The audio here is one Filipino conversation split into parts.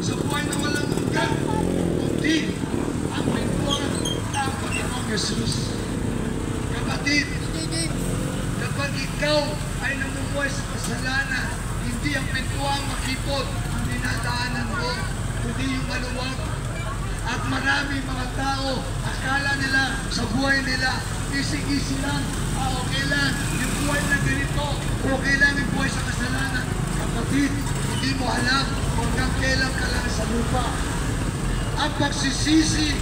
Sa buhay na walang hanggan, kundi ang pintuan ng Panginoong Yesus. Kapatid, kapag ikaw ay namumuhay sa kasalanan, hindi ang pintuan makipot ang dinadaanan mo, kundi yung maluwag. At marami mga tao, akala nila sa buhay nila, easy-easy lang, okay lang, yung buhay na ganito, okay lang yung buhay sa kasalanan. Kapatid, hindi mo alam kung hanggang kailan ka lang sa lupa. Ang pagsisisi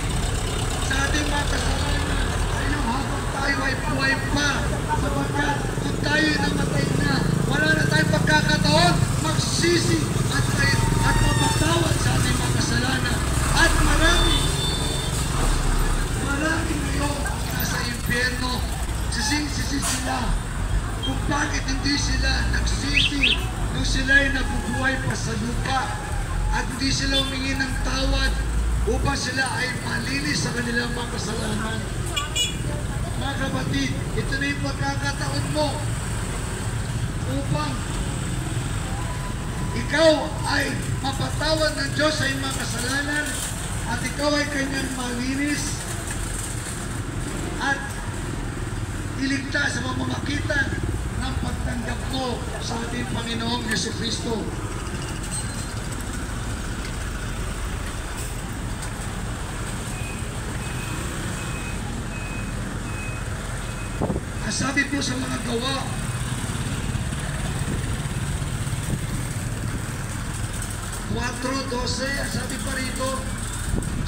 sa ating mga kasalanan ay yung habang tayo ay buhay pa, sapagkat kung tayo namatay na, wala na tayong pagkakataon magsisi at mapatawad sa ating mga kasalanan. At marami ngayon nasa impyerno, sising-sisi sila kung bakit hindi sila nagsisi nung sila'y nabubuhay pa sa lupa at hindi sila humingi ng tawad upang sila ay malinis sa kanilang mga kasalanan. Mga kapatid, ito na yung pagkakataon mo upang ikaw ay mapatawad ng Diyos sa iyong mga kasalanan at ikaw ay kanyang malinis at iligtas sa pamamagitan ng pagtanggap mo sa ating Panginoong Jesucristo. Ang sabi po sa mga gawa, ang sabi pa rito,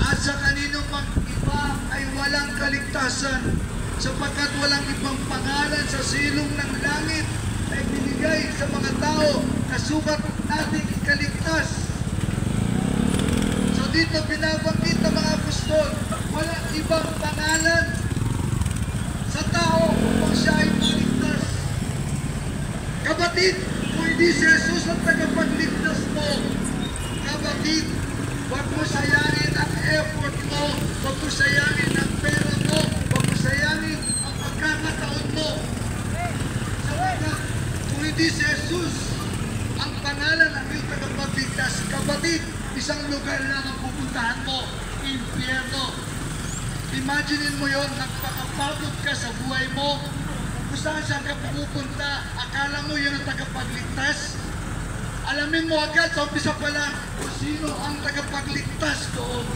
at sa kaninong mag-iba ay walang kaligtasan, sapagkat walang ibang pangalan sa silong ng langit ay binigay sa mga tao na sukat nating ikaligtas. So dito binabanggit ng mga apostol, walang ibang pangalan sa tao upang siya ay maligtas. Kapatid, kung hindi si Jesus ang tagapagligtas mo, kapatid, huwag mo sayangin ang effort mo, huwag mo sayangin ang pera mo, huwag mo sayangin ang pagkakataon mo. Sapagkat kung hindi si Jesus ang pangalan ng iyong tagapagligtas, kapatid, isang lugar lang ang pupuntahan mo, impyerno. Imaginin mo yon, nagpakapagod ka sa buhay mo, kung saan ka pupunta, akala mo yun ang tagapagligtas. Alamin mo agad sa umpisa pa lang kung sino ang tagapagligtas doon.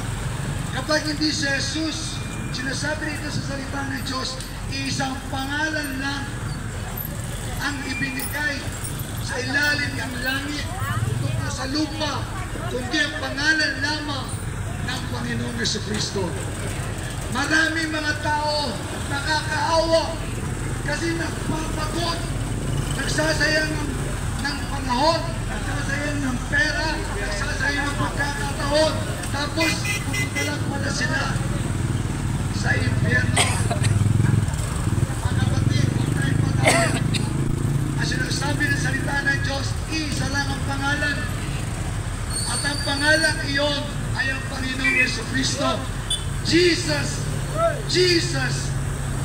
Kapag hindi si Jesus, sinasabi nito sa salita ng Diyos, isang pangalan lang ang ibinigay sa ilalim ng langit tungkol sa lupa, kundi ang pangalan lamang ng Panginoong Jesucristo. Maraming mga tao nakakaawa kasi nagpapagod, nagsasayang ng panahon, nagsasayang ng pera, nagsasayang ng pagkakataon, tapos pupunta lang pala sila sa impyerno. Mga kapatid, huwag tayong patawa. Ang sinasabi ng salita ng Diyos, isa lang ang pangalan. At ang pangalan iyon ay ang Panginoong Jesucristo. Jesus! Jesus!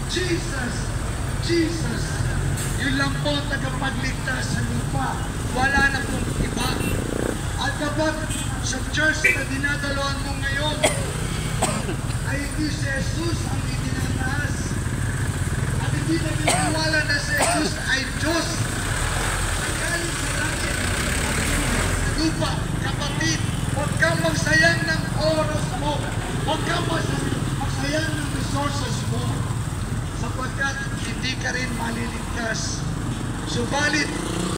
Jesus! Jesus! Yun lang po ang tagapagligtas sa lupa. Wala na pong iba. At kapag sa church na dinadalawan mo ngayon ay hindi si Jesus ang itinataas at hindi na binawala na si Jesus ay Diyos na galing sa langit sa lupa. Kapatid, huwag kang magsayang ng oras mo, huwag kang magsayang ng resources mo, sapagkat hindi ka rin maliligtas. Subalit,